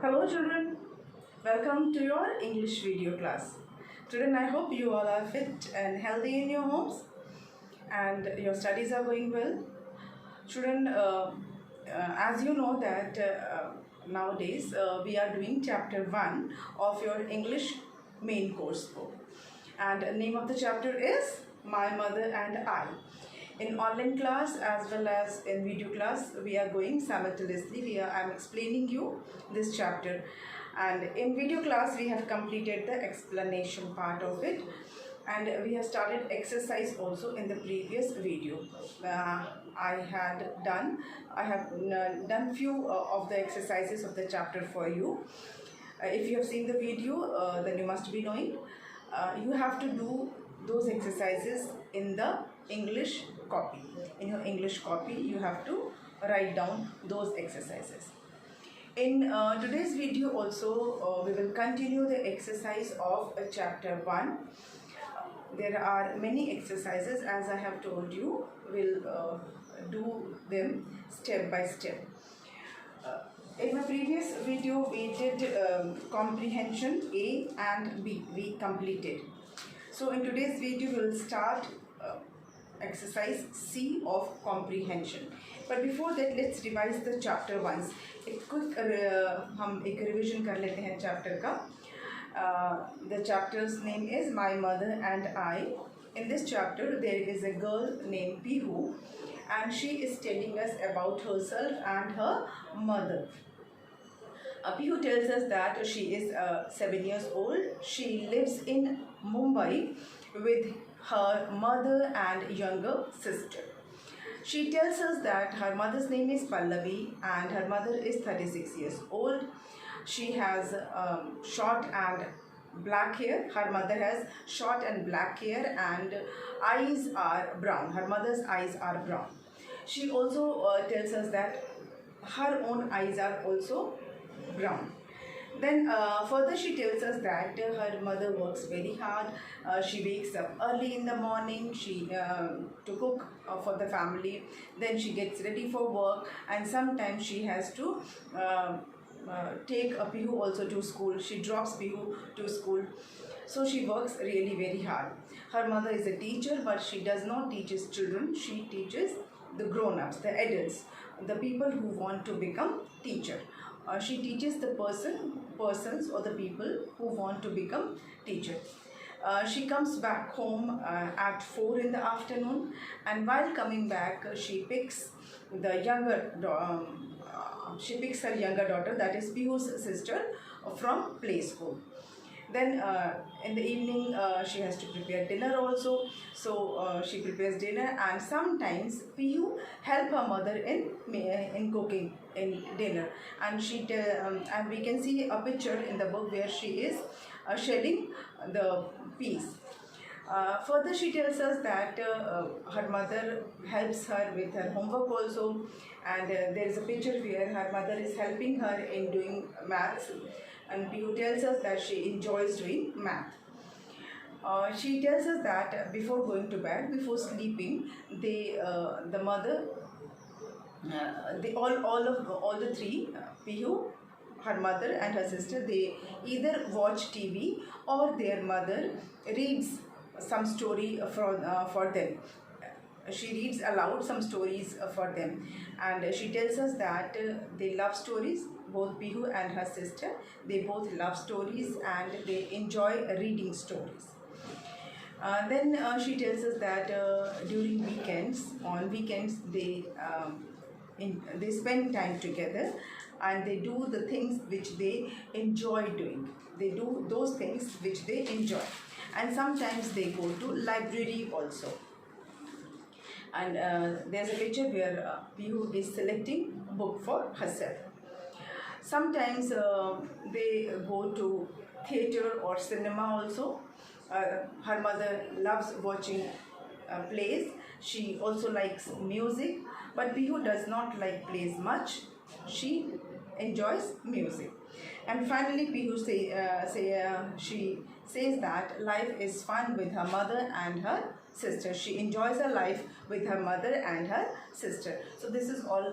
Hello children, welcome to your English video class. Children, I hope you all are fit and healthy in your homes and your studies are going well. Children, as you know that nowadays we are doing chapter 1 of your English main course book, and the name of the chapter is My Mother and I. In online class as well as in video class, we are going simultaneously. I am explaining you this chapter, and in video class we have completed the explanation part of it, and we have started exercise also in the previous video. I have done few of the exercises of the chapter for you. If you have seen the video, then you must be knowing you have to do those exercises in the English copy. In your English copy, you have to write down those exercises. In today's video also, we will continue the exercise of chapter 1. There are many exercises, as I have told you. We'll do them step by step. In my previous video, we did comprehension A and B. We completed. So in today's video, we will start exercise C of comprehension. But before that, let's revise the chapter once. एक quick हम एक revision कर लेते हैं chapter का. The chapter's name is My Mother and I. In this chapter, there is a girl named Pihu, and she is telling us about herself and her mother. Pihu tells us that she is 7 years old. She lives in Mumbai with her mother and younger sister. She tells us that her mother's name is Pallavi and her mother is 36 years old. She has short and black hair. Her mother has short and black hair and eyes are brown. Her mother's eyes are brown. She also tells us that her own eyes are also brown. Then further she tells us that her mother works very hard. She wakes up early in the morning to cook for the family. Then she gets ready for work, and sometimes she has to take a Pihu also to school. She drops Pihu to school. So she works really very hard. Her mother is a teacher, but she does not teach children. She teaches the grown-ups, the adults, the people who want to become teacher. She teaches the persons or the people who want to become teacher. She comes back home at 4 in the afternoon, and while coming back, she picks her younger daughter, that is Pihu's sister, from play school. Then in the evening she has to prepare dinner also. So she prepares dinner, and sometimes Pihu help her mother in cooking in dinner. And and we can see a picture in the book where she is shelling the peas. Further she tells us that her mother helps her with her homework also, and there is a picture where her mother is helping her in doing maths, and Pihu tells us that she enjoys doing math. She tells us that before going to bed, before sleeping, the mother, all the three, Pihu, her mother and her sister, they either watch TV or their mother reads some story for them. She reads aloud some stories for them, and she tells us that they love stories. Both Pihu and her sister, they both love stories and they enjoy reading stories. Then she tells us that during on weekends, they spend time together and they do the things which they enjoy doing. They do those things which they enjoy, and sometimes they go to library also. And there's a picture where Pihu is selecting a book for herself. Sometimes they go to theatre or cinema also. Her mother loves watching plays. She also likes music, but Pihu does not like plays much. She enjoys music. And finally, Pihu she says that life is fun with her mother and her sister. She enjoys her life with her mother and her sister. So this is all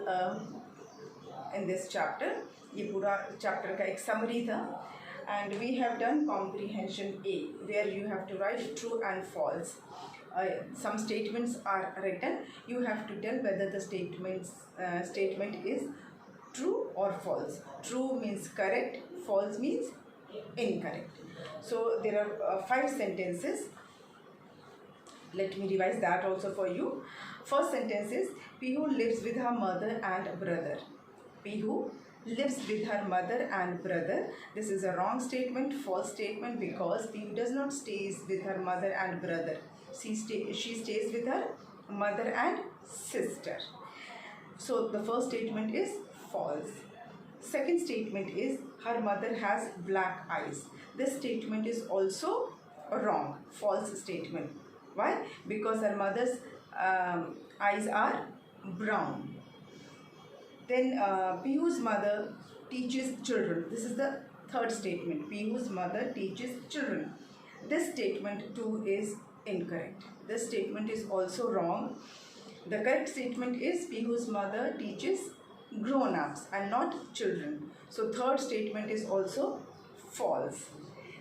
in this chapter. ये पूरा chapter का एक summary था. And we have done comprehension A, where you have to write true and false. Some statements are written. You have to tell whether the statement is true or false. True means correct, false means incorrect. So there are 5 sentences. Let me revise that also for you. First sentence is, Pihu lives with her mother and brother. Pihu lives with her mother and brother. This is a wrong statement, false statement, because Pihu does not stays with her mother and brother. She stays with her mother and sister. So the first statement is false. Second statement is, her mother has black eyes. This statement is also wrong, false statement. Why? Because her mother's eyes are brown. Then Pihu's mother teaches children. This is the third statement. Pihu's mother teaches children. This statement too is incorrect. This statement is also wrong. The correct statement is, Pihu's mother teaches grown-ups and not children. So third statement is also false.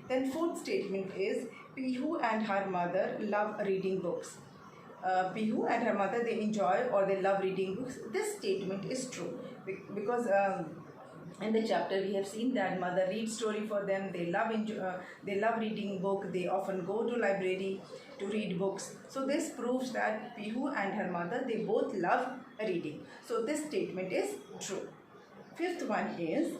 Then fourth statement is, Pihu and her mother love reading books. Pihu and her mother, they enjoy or they love reading books. This statement is true because in the chapter we have seen that mother reads story for them. They love reading book. They often go to library to read books. So this proves that Pihu and her mother, they both love reading. So this statement is true. Fifth one is,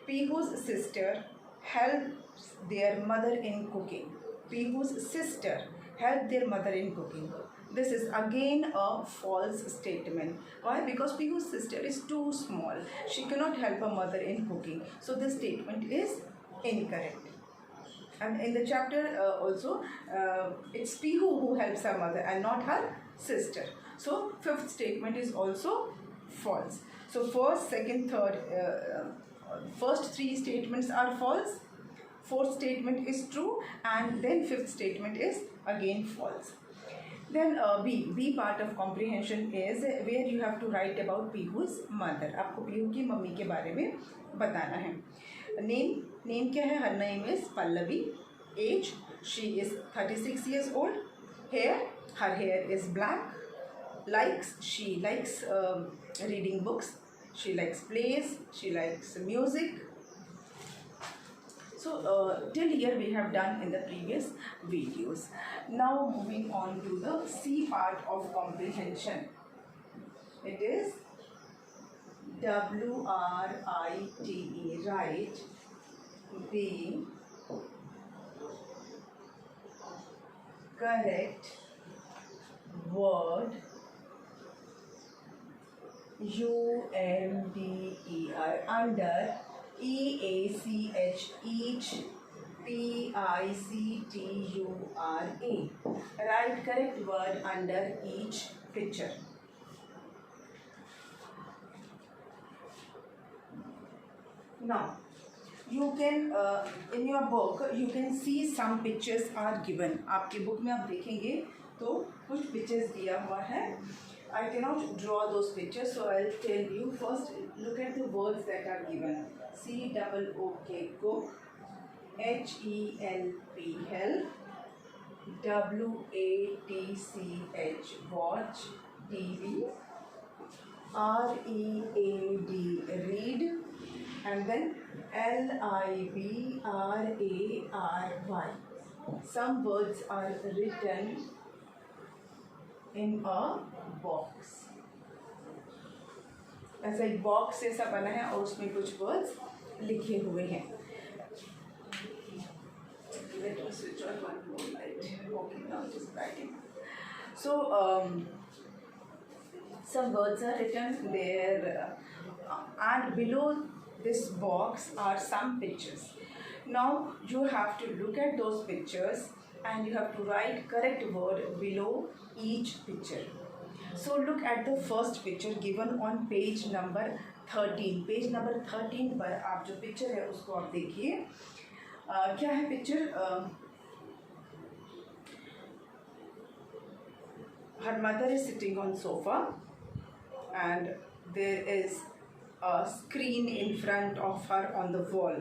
Pihu's sister helps their mother in cooking. Pihu's sister helped their mother in cooking. This is again a false statement. Why? Because Pihu's sister is too small. She cannot help her mother in cooking. So this statement is incorrect. And in the chapter also, it's Pihu who helps her mother and not her sister. So fifth statement is also false. So first, second, third, first 3 statements are false. Fourth statement is true, and then fifth statement is again false. Then B part of comprehension is where you have to write about Pihu's mother. आपको पीहू की mummy के बारे में बताना है. Name क्या है? Her name is Pallavi. Age, she is 36 years old. Her hair is black. Likes, she likes reading books. She likes plays. She likes music. So till here we have done in the previous videos. Now moving on to the C part of comprehension. It is WRITE, write the correct word UNDER under EACH, each, PICTURA. Write correct word under each picture. Now, you can in your book you can see some pictures are given. आपके book में आप देखेंगे तो कुछ pictures दिया हुआ है. I cannot draw those pictures, so I'll tell you. First, look at the words that are given. COOK, cook. HELP, help. WATCH, watch TV. READ, read. And then LIBRARY. Some words are written in a box. ऐसा एक box जैसा बना है और उसमें कुछ words लिखे हुए हैं. Let me switch on one more light. Okay, now it is brighting. So some words are written there, and below this box are some pictures. Now you have to look at those pictures and you have to write correct word below each picture. So look at the first picture given on page number 13. Page number 13 पर आप जो picture है उसको आप देखिए. क्या है picture? Her mother is sitting on sofa and there is a screen in front of her on the wall.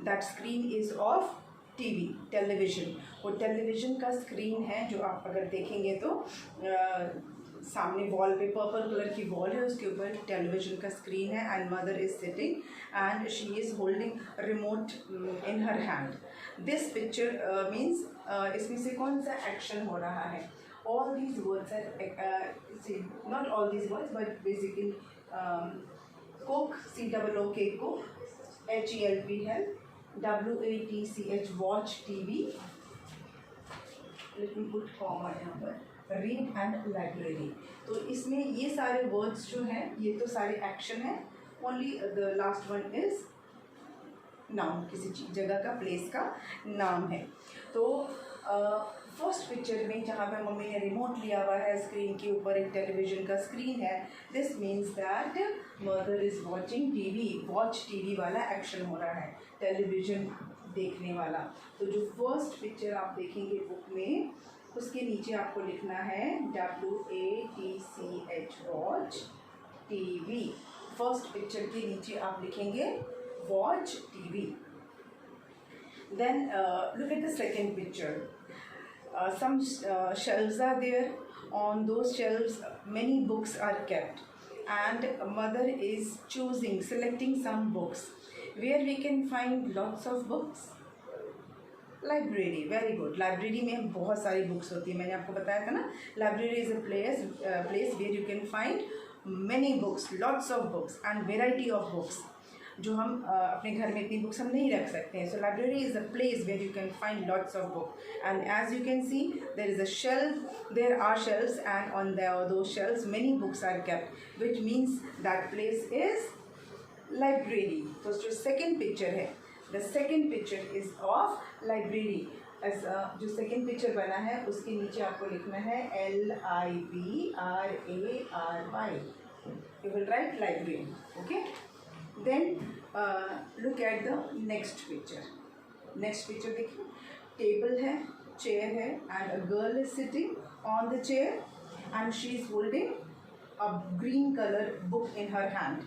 That screen is of TV, television. वो टेलीविजन का स्क्रीन है जो आप अगर देखेंगे तो सामने वॉल पे पर्पल कलर की वॉल है, उसके ऊपर टेलीविजन का स्क्रीन है and mother is sitting and she is holding remote in her hand. This picture means इसमें से कौन सा एक्शन हो रहा है. All these words are not all these words but basically cook, COOK, cook, HELP, help, WATCH, watch TV. Let me put comma यहाँ पर. Read and library. तो इसमें ये सारे words जो हैं ये तो सारे action है. Only the last one is नाम, किसी जगह का, प्लेस का नाम है. तो फर्स्ट पिक्चर में जहाँ पे मम्मी ने रिमोट लिया हुआ है, स्क्रीन के ऊपर एक टेलीविज़न का स्क्रीन है. This means that mother is watching TV. Watch TV वाला एक्शन हो रहा है, टेलीविज़न देखने वाला. तो जो फर्स्ट पिक्चर आप देखेंगे बुक में, उसके नीचे आपको लिखना है WATCH, watch TV. First picture के नीचे आप लिखेंगे watch TV. Then look at the second picture. Some shelves are there. On those shelves many books are kept and mother is selecting some books. Where we can find lots of books? Library. Very good. Library में बहुत सारी books होती है. मैंने आपको बताया था ना, library is a place where you can find many books, lots of books and variety of books. जो हम अपने घर में इतनी बुक्स हम नहीं रख सकते हैं. So library is a place where you can find lots of book and as you can see there is a shelf, there are shelves and on those shelves many books are kept which means that place is library. तो जो second picture है, the second picture is of library. जो second picture बना है उसके नीचे आपको लिखना है LIBRARY. You will write library. Okay. Then look at the next picture. Next picture देखिए, टेबल है, चेयर है and a girl is sitting on the chair and she is holding a green color book in her hand.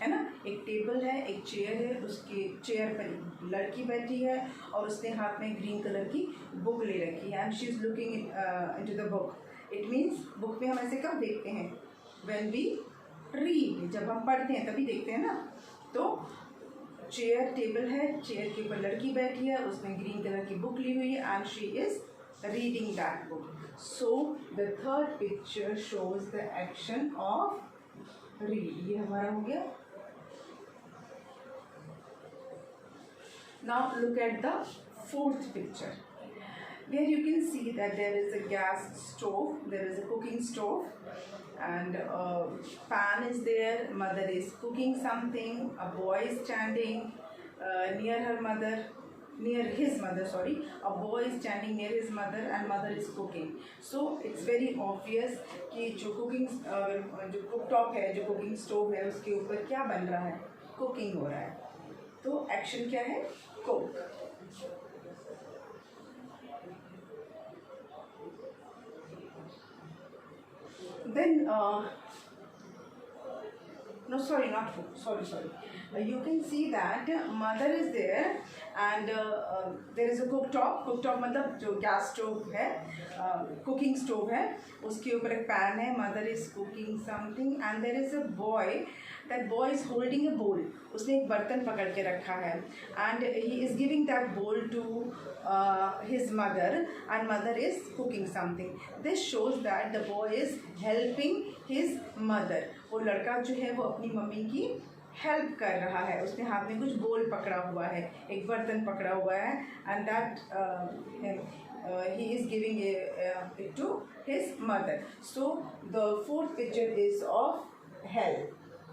है ना. एक table है, एक chair है, उसके चेयर पर लड़की बैठी है और उसने हाथ में ग्रीन कलर की बुक ले रखी है and she is looking into the book. It means book में हम ऐसे कब देखते हैं? When we read. जब हम पढ़ते हैं तभी देखते हैं ना. तो चेयर, टेबल है, चेयर के ऊपर लड़की बैठी है, उसने ग्रीन कलर की बुक ली हुई है and she is reading that book. So the third picture shows the action of read. ये हमारा हो गया. Now look at the fourth picture where you can see that there is a gas stove, there is a cooking stove and a pan is there. Mother is cooking something. A boy is standing near his mother. A boy is standing near his mother and mother is cooking. So it's very obvious कि जो cooktop है, जो cooking stove है, उसके ऊपर क्या बन रहा है? Cooking हो रहा है. तो action क्या है? Cook. Then no, sorry, not cook. Sorry. You can see that mother is there and there is a cooktop. Cooktop मतलब जो गैस स्टोव है, कुकिंग स्टोव है, उसके ऊपर एक पैन है. Mother is cooking something and there is a boy. That boy is holding a bowl. उसने एक बर्तन पकड़ के रखा है and he is giving that bowl to his mother and mother is cooking something. This shows that the boy is helping his mother. वो लड़का जो है वो अपनी मम्मी की हेल्प कर रहा है. उसने हाथ में कुछ बोल पकड़ा हुआ है, एक बर्तन पकड़ा हुआ है and that he is giving it to his mother. So the fourth picture is of help.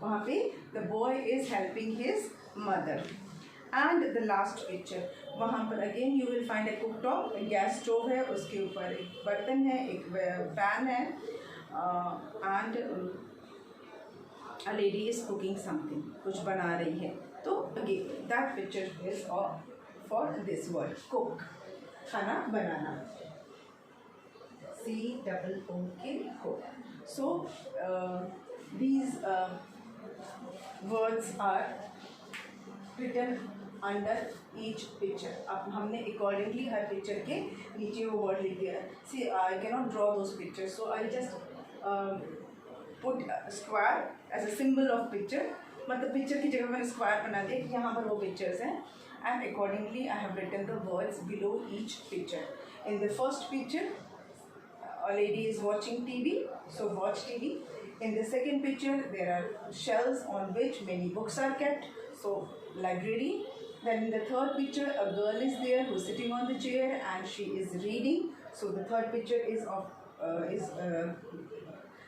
वहाँ पे the boy is helping his mother. And the last picture, वहाँ पर again you will find a cooktop. Gas stove है, उसके ऊपर एक बर्तन है, एक पैन है and a lady is cooking something. कुछ बना रही है. तो again that picture is for this word cook. खाना बनाना. COOK, cook. So these words are written under each picture. अब हमने accordingly हर picture के नीचे वो word लिख दिया. See, I cannot draw those pictures, so I just put a square as a symbol of picture. मतलब picture की जगह मैंने square बना दिया कि यहाँ पर वो pictures हैं, and accordingly I have written the words below each picture. In the first picture, a lady is watching TV, so watch TV. In the second picture, there are shelves on which many books are kept, so library. Then in the third picture, a girl is there who is sitting on the chair and she is reading. So the third picture is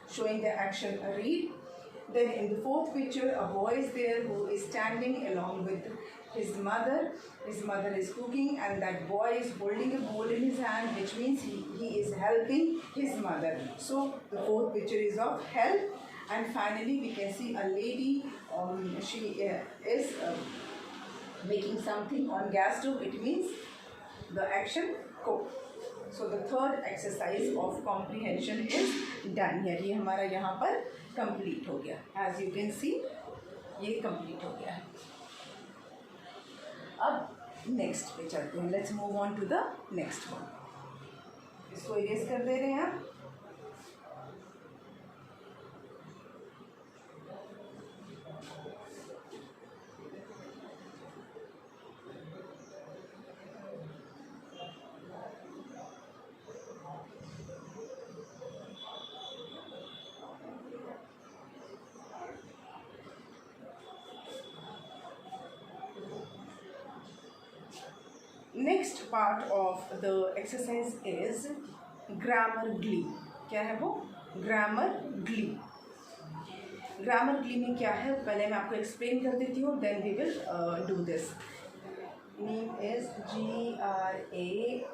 showing the action read. Then in the fourth picture, a boy is there who is standing along with his mother. His mother is cooking and that boy is holding a bowl in his hand, which means he is helping his mother. So the fourth picture is of help. And finally we can see a lady, she is making something on gas stove. It means the action cook. So the third exercise of comprehension is done here. ये हमारा यहाँ पर complete हो गया. As you can see, ये complete हो गया है. अब next पे चलते हैं. Let's move on to the next one. इसको erase कर दे रहे हैं आप. Next part of the exercise is Grammarly. क्या है वो? Grammarly. Grammarly में क्या है पहले मैं आपको explain कर देती हूँ. Then we will do this. Name is Grammarglee.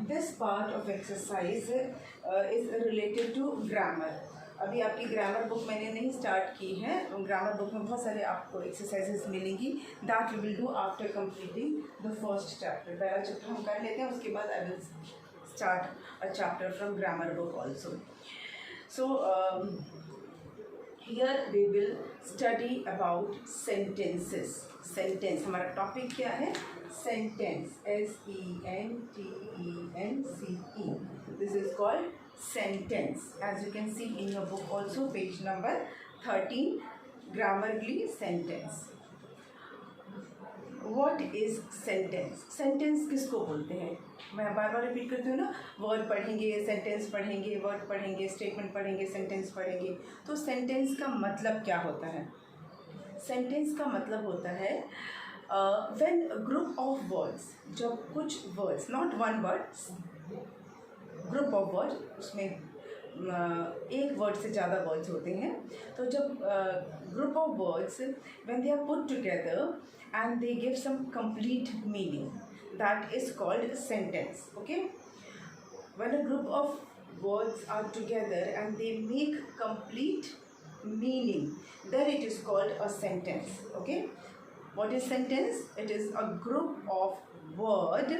This part of exercise is related to grammar. अभी आपकी ग्रामर बुक मैंने नहीं स्टार्ट की है. ग्रामर बुक में बहुत सारे आपको एक्सरसाइजेस मिलेंगी. That we will do after completing the first chapter. पहला चैप्टर हम कर लेते हैं, उसके बाद I will start a chapter from grammar book also. So here we will study about sentences. Sentence हमारा टॉपिक क्या है? Sentence. SENTENCE. This is called sentence. As you can see in your book also, page number 13, Grammarly sentence. What is sentence? Sentence किसको बोलते हैं? मैं बार बार repeat करती हूँ ना. वर्ड पढ़ेंगे, सेंटेंस पढ़ेंगे, वर्ड पढ़ेंगे, स्टेटमेंट पढ़ेंगे, सेंटेंस पढ़ेंगे. तो सेंटेंस का मतलब क्या होता है? सेंटेंस का मतलब होता है when a group of words, जब कुछ words, not one word, group of word, उसमें एक वर्ड से ज़्यादा वर्ड्स होते हैं. तो जब group of words when they are put together and they give some complete meaning, that is called sentence. Okay. When a group of words are together and they make complete meaning, then it is called a sentence. Okay. What is sentence? It is a group of word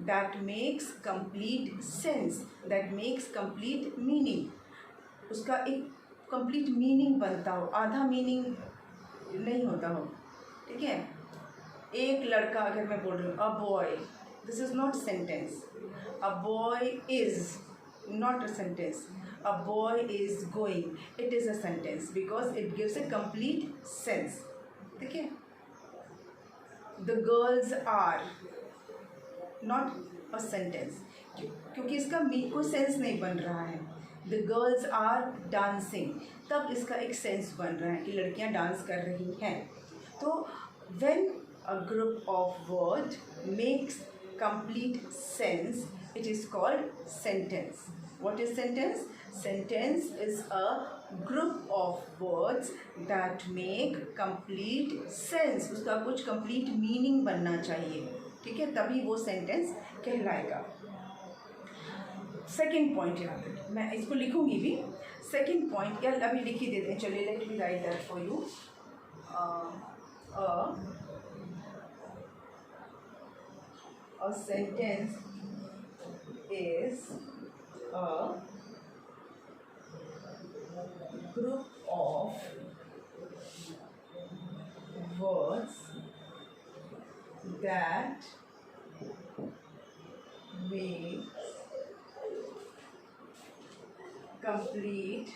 that makes complete sense, that makes complete meaning. उसका एक complete meaning बनता हो, आधा meaning नहीं होता हो. ठीक है. एक लड़का, अगर मैं बोल रही हूँ a boy, this is not sentence. A boy is not a sentence. A boy is going, it is a sentence because it gives a complete sense. ठीक है. The girls are not a sentence, क्योंकि इसका कोई sense नहीं बन रहा है. The girls are dancing, तब इसका एक सेंस बन रहा है कि लड़कियां डांस कर रही हैं. तो when a group of words makes complete sense, it is called sentence. What is sentence? Sentence is a group of words that make complete sense. उसका कुछ complete meaning बनना चाहिए. ठीक है, तभी वो सेंटेंस कहलाएगा. सेकेंड पॉइंट यहाँ पे मैं इसको लिखूंगी भी. सेकेंड पॉइंट यार अभी लिख ही देते हैं. चलिए, let me right that for you. A sentence is a group of words that make complete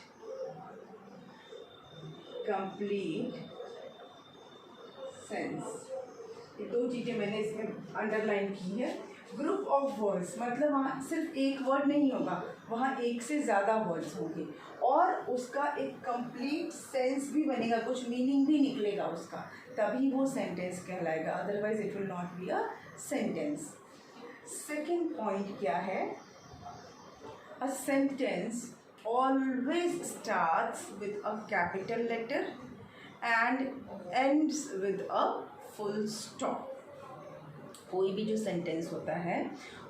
sense. ये दो चीज़ें मैंने इसमें अंडरलाइन की है। ग्रुप ऑफ वर्ड्स मतलब वहाँ सिर्फ एक वर्ड नहीं होगा, वहाँ एक से ज़्यादा वर्ड्स होंगे और उसका एक कंप्लीट सेंस भी बनेगा, कुछ मीनिंग भी निकलेगा उसका, तभी वो सेंटेंस कहलाएगा, otherwise it will not be a sentence. Second point क्या है? A sentence always starts with a capital letter and ends with a full stop। कोई भी जो सेंटेंस होता है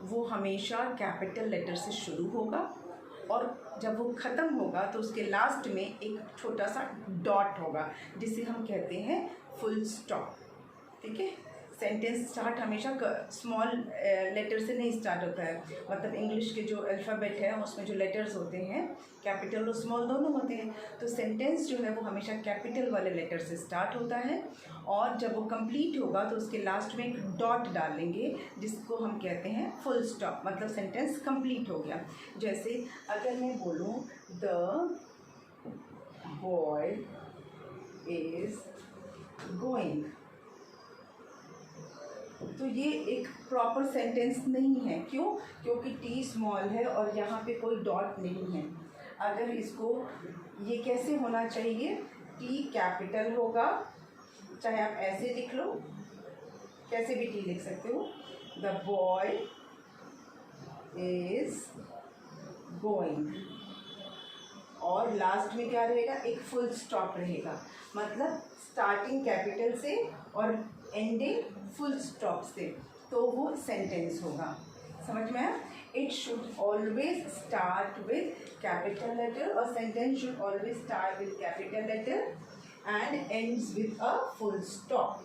वो हमेशा कैपिटल लेटर से शुरू होगा और जब वो ख़त्म होगा तो उसके लास्ट में एक छोटा सा डॉट होगा जिसे हम कहते हैं फुल स्टॉप। ठीक है, सेंटेंस स्टार्ट हमेशा स्मॉल लेटर से नहीं स्टार्ट होता है, मतलब इंग्लिश के जो अल्फ़ाबेट है उसमें जो लेटर्स होते हैं कैपिटल और स्मॉल दोनों होते हैं, तो सेंटेंस जो है वो हमेशा कैपिटल वाले लेटर से स्टार्ट होता है और जब वो कंप्लीट होगा तो उसके लास्ट में एक डॉट डालेंगे जिसको हम कहते हैं फुल स्टॉप, मतलब सेंटेंस कंप्लीट हो गया। जैसे अगर मैं बोलूँ द बॉय इज़ गोइंग, तो ये एक प्रॉपर सेंटेंस नहीं है। क्यों? क्योंकि टी स्मॉल है और यहाँ पे कोई डॉट नहीं है। अगर इसको ये कैसे होना चाहिए, टी कैपिटल होगा, चाहे आप ऐसे लिख लो, कैसे भी टी लिख सकते हो, द बॉय इज गोइंग, और लास्ट में क्या रहेगा, एक फुल स्टॉप रहेगा, मतलब स्टार्टिंग कैपिटल से और एंडिंग फुल स्टॉप से, तो वो सेंटेंस होगा। समझ में आया? It should always start with capital letter, और sentence should always start with capital letter and ends with a full stop.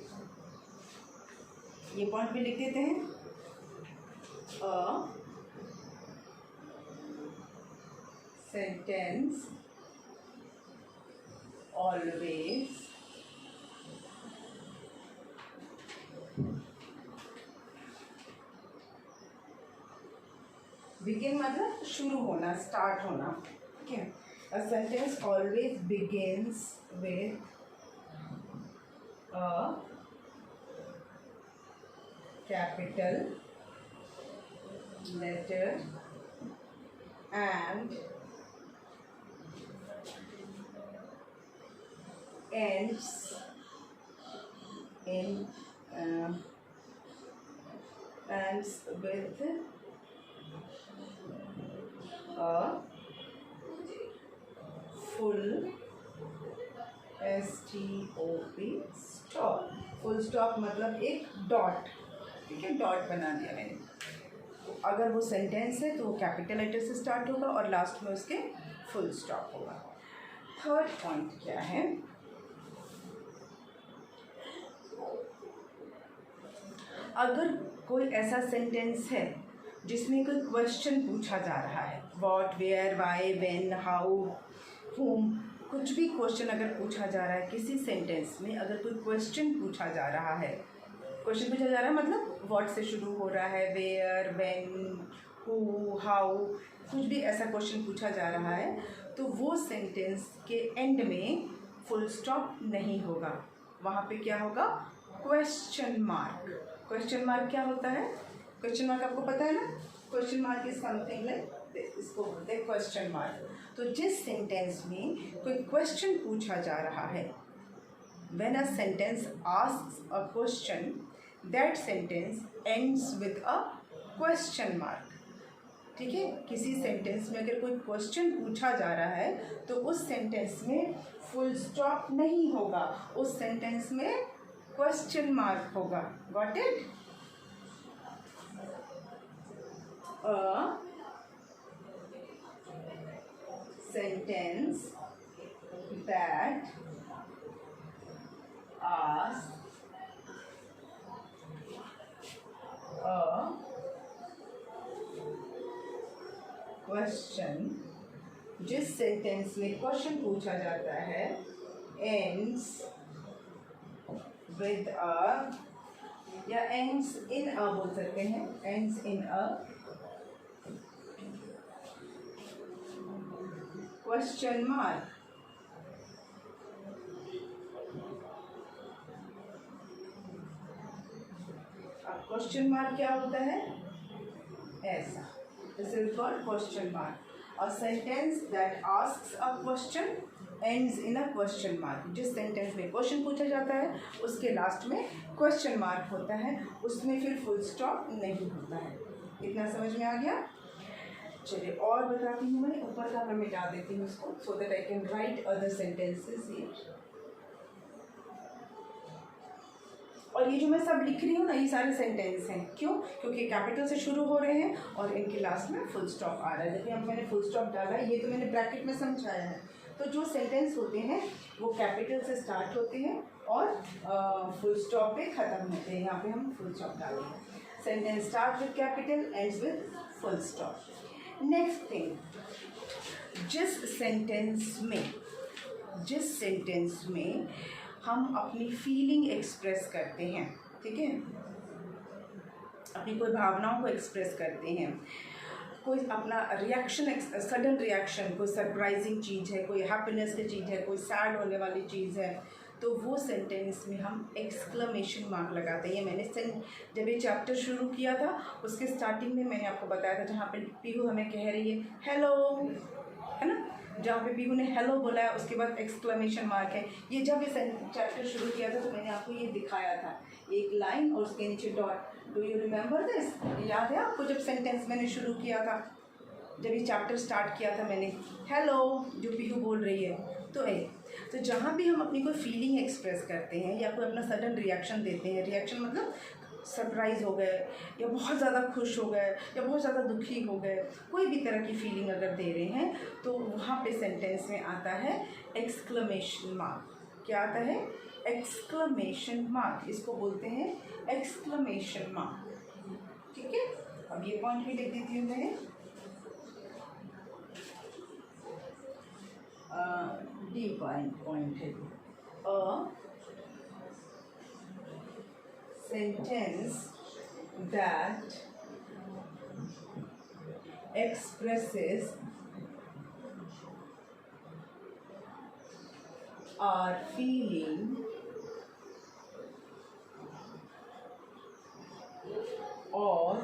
ये पॉइंट भी लिख देते हैं। अ सेंटेंस ऑलवेज बिगिन मतलब शुरू होना, स्टार्ट होना। ठीक है, a sentence always begins with a capital letter and ends with a full stop, stop. Full stop मतलब एक डॉट। ठीक है, डॉट बना दिया मैंने। तो अगर वो सेंटेंस है तो वो कैपिटल लेटर से स्टार्ट होगा और लास्ट में उसके फुल स्टॉप होगा। थर्ड पॉइंट क्या है, अगर कोई ऐसा सेंटेंस है जिसमें कोई क्वेश्चन पूछा जा रहा है, what, where, why, when, how, whom, कुछ भी क्वेश्चन अगर पूछा जा रहा है किसी सेंटेंस में, अगर कोई क्वेश्चन पूछा जा रहा है, क्वेश्चन पूछा जा रहा है मतलब व्हाट से शुरू हो रहा है, वेयर, व्हेन, हु, हाउ, कुछ भी ऐसा क्वेश्चन पूछा जा रहा है, तो वो सेंटेंस के एंड में फुल स्टॉप नहीं होगा, वहाँ पे क्या होगा, क्वेश्चन मार्क। क्वेश्चन मार्क क्या होता है? क्वेश्चन मार्क आपको पता है ना? Question mark is something like, इसको बोलते हैं क्वेश्चन मार्क। तो जिस सेंटेंस में कोई क्वेश्चन पूछा जा रहा है, when a sentence asks a question, that sentence ends with a question mark. ठीक है, किसी सेंटेंस में अगर कोई क्वेश्चन पूछा जा रहा है तो उस सेंटेंस में फुल स्टॉप नहीं होगा, उस सेंटेंस में क्वेश्चन मार्क होगा। Got it? A sentence that asks a question जिस सेंटेंस में क्वेश्चन पूछा जाता है ends with a या ends in a बोल सकते हैं, ends in a question mark। अब क्वेश्चन मार्क क्या होता है? ऐसा, this is called question mark. A sentence that asks a question ends in a question mark। जिस सेंटेंस में क्वेश्चन पूछा जाता है उसके लास्ट में क्वेश्चन मार्क होता है, उसमें फिर फुल स्टॉप नहीं होता है। इतना समझ में आ गया? चलिए और बताती हूँ, मैं ऊपर का मैं मिटा देती हूँ इसको, so that I can write other sentences here. और ये जो मैं सब लिख रही हूँ ना, ये सारे सेंटेंस हैं। क्यों? क्योंकि कैपिटल से शुरू हो रहे हैं और इनके लास्ट में फुल स्टॉप आ रहा है। देखिए अब मैंने फुल स्टॉप डाला है, ये तो मैंने ब्रैकेट में समझाया है। तो जो सेंटेंस होते हैं वो कैपिटल से स्टार्ट होते हैं और फुल स्टॉप पे ख़त्म होते हैं। यहाँ पे हम फुल स्टॉप डालेंगे। Sentence start with capital, ends with full stop. Next thing, जिस सेंटेंस में हम अपनी फीलिंग एक्सप्रेस करते हैं, ठीक है, अपनी कोई भावनाओं को एक्सप्रेस करते हैं, कोई अपना रिएक्शन, सडन रिएक्शन, कोई सरप्राइजिंग चीज़ है, कोई हैप्पीनेस की चीज़ है, कोई सैड होने वाली चीज़ है, तो वो सेंटेंस में हम एक्सक्लेमेशन मार्क लगाते हैं। मैंने जब ये चैप्टर शुरू किया था उसके स्टार्टिंग में मैंने आपको बताया था, जहाँ पे पीहू हमें कह रही है हेलो, है ना, जहाँ पे पीहू ने हेलो बोला है उसके बाद एक्सक्लेमेशन मार्क है। ये जब ये चैप्टर शुरू किया था तो मैंने आपको ये दिखाया था, एक लाइन और उसके नीचे dot. Do you remember this? याद है आपको? जब सेंटेंस मैंने शुरू किया था, जब ये चैप्टर स्टार्ट किया था मैंने, हेलो जो पीहू बोल रही है, तो जहाँ भी हम अपनी कोई फीलिंग एक्सप्रेस करते हैं या कोई अपना सडन रिएक्शन देते हैं, रिएक्शन मतलब सरप्राइज़ हो गए या बहुत ज़्यादा खुश हो गए या बहुत ज़्यादा दुखी हो गए, कोई भी तरह की फीलिंग अगर दे रहे हैं तो वहाँ पे सेंटेंस में आता है एक्सक्लेमेशन मार्क। क्या आता है? Exclamation mark. इसको बोलते हैं एक्सक्लेमेशन मार्क। ठीक है, अब ये पॉइंट भी लिख देती हूँ मैं। डी पॉइंट है, sentence that expresses our feeling or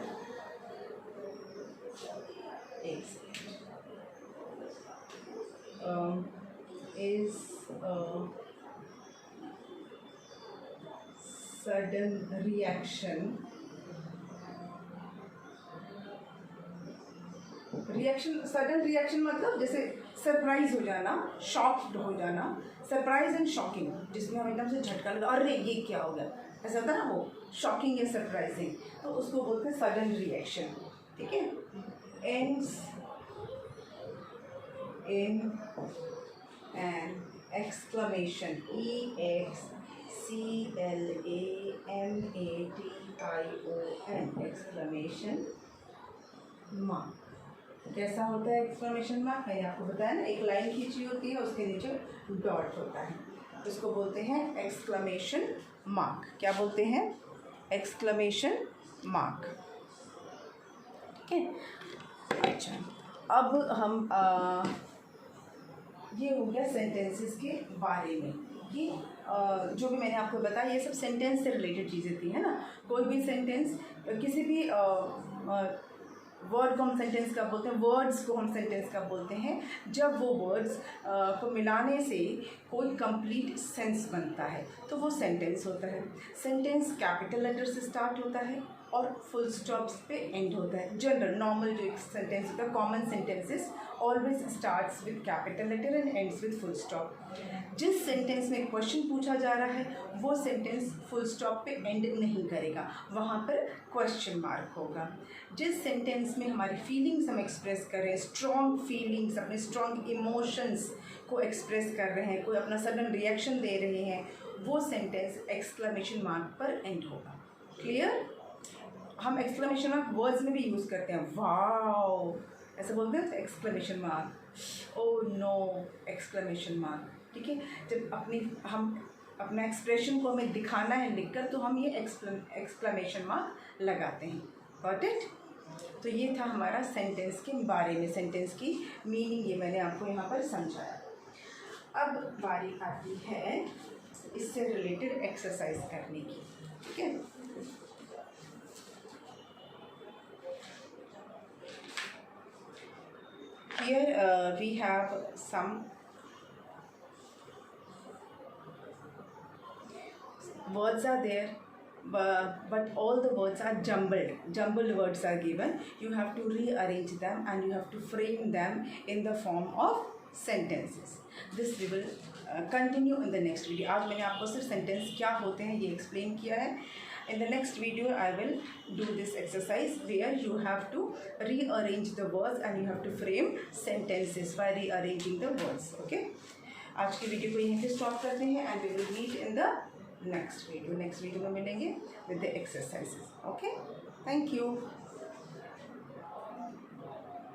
is a sudden reaction sudden reaction मतलब जैसे सरप्राइज हो जाना, शॉक्ड हो जाना, सरप्राइज एंड शॉकिंग, जिसमें हम एकदम से झटका लगा, अरे ये क्या हो गया, ऐसा होता है ना, वो शॉकिंग या सरप्राइजिंग, तो उसको बोलते हैं सडन रिएक्शन। ठीक है, ends in an exclamation, EXCLAMATION, exclamation mark. कैसा होता है एक्सक्लेमेशन मार्क? मैंने आपको बताया ना, एक लाइन खींची होती है उसके नीचे डॉट होता है, इसको बोलते हैं एक्सक्लेमेशन मार्क। क्या बोलते हैं? Exclamation mark. ठीक है, अच्छा अब हम ये हो गया सेंटेंसेस के बारे में। ये जो भी मैंने आपको बताया ये सब सेंटेंस से रिलेटेड चीज़ें थी, है ना। कोई भी सेंटेंस, किसी भी वर्ड को हम सेंटेंस कब बोलते हैं, वर्ड्स को हम सेंटेंस कब बोलते हैं, जब वो वर्ड्स को मिलाने से कोई कंप्लीट सेंस बनता है तो वो सेंटेंस होता है। सेंटेंस कैपिटल लेटर से स्टार्ट होता है और फुल स्टॉप्स पे एंड होता है। जनरल नॉर्मल जो एक सेंटेंस होता है, common sentences always starts with capital letter and ends with full stop. जिस सेंटेंस में क्वेश्चन पूछा जा रहा है वो सेंटेंस फुल स्टॉप पे एंड नहीं करेगा, वहाँ पर क्वेश्चन मार्क होगा। जिस सेंटेंस में हमारी फीलिंग्स हम एक्सप्रेस कर रहे हैं, स्ट्रॉन्ग फीलिंग्स, अपने स्ट्रॉन्ग इमोशंस को एक्सप्रेस कर रहे हैं, कोई अपना सडन रिएक्शन दे रहे हैं, वो सेंटेंस एक्सक्लेमेशन मार्क पर एंड होगा। क्लियर? हम एक्सक्लेमेशन मार्क वर्ड्स में भी यूज़ करते हैं, वाओ ऐसे बोलते हैं, exclamation mark, oh no, exclamation mark. ठीक है, जब हम अपना एक्सप्रेशन को हमें दिखाना है लिखकर तो हम ये एक्सक्लेमेशन मार्क लगाते हैं। Got it? तो ये था हमारा सेंटेंस के बारे में, सेंटेंस की मीनिंग ये मैंने आपको यहाँ पर समझाया। अब बारी आती है इससे रिलेटेड एक्सरसाइज करने की। ठीक है, here we have some words are there, but all the words are jumbled words are given. You have to rearrange them and you have to frame them in the form of sentences. This we will continue in the next video. आज मैंने आपको सिर्फ sentence क्या होते हैं ये explain किया है. In the next video I will do this exercise where you have to rearrange the words and you have to frame sentences by rearranging the words. Okay, आज की वीडियो को यहीं पे स्टॉप करते हैं and we will meet in the next video में मिलेंगे with the exercises. Okay, thank you.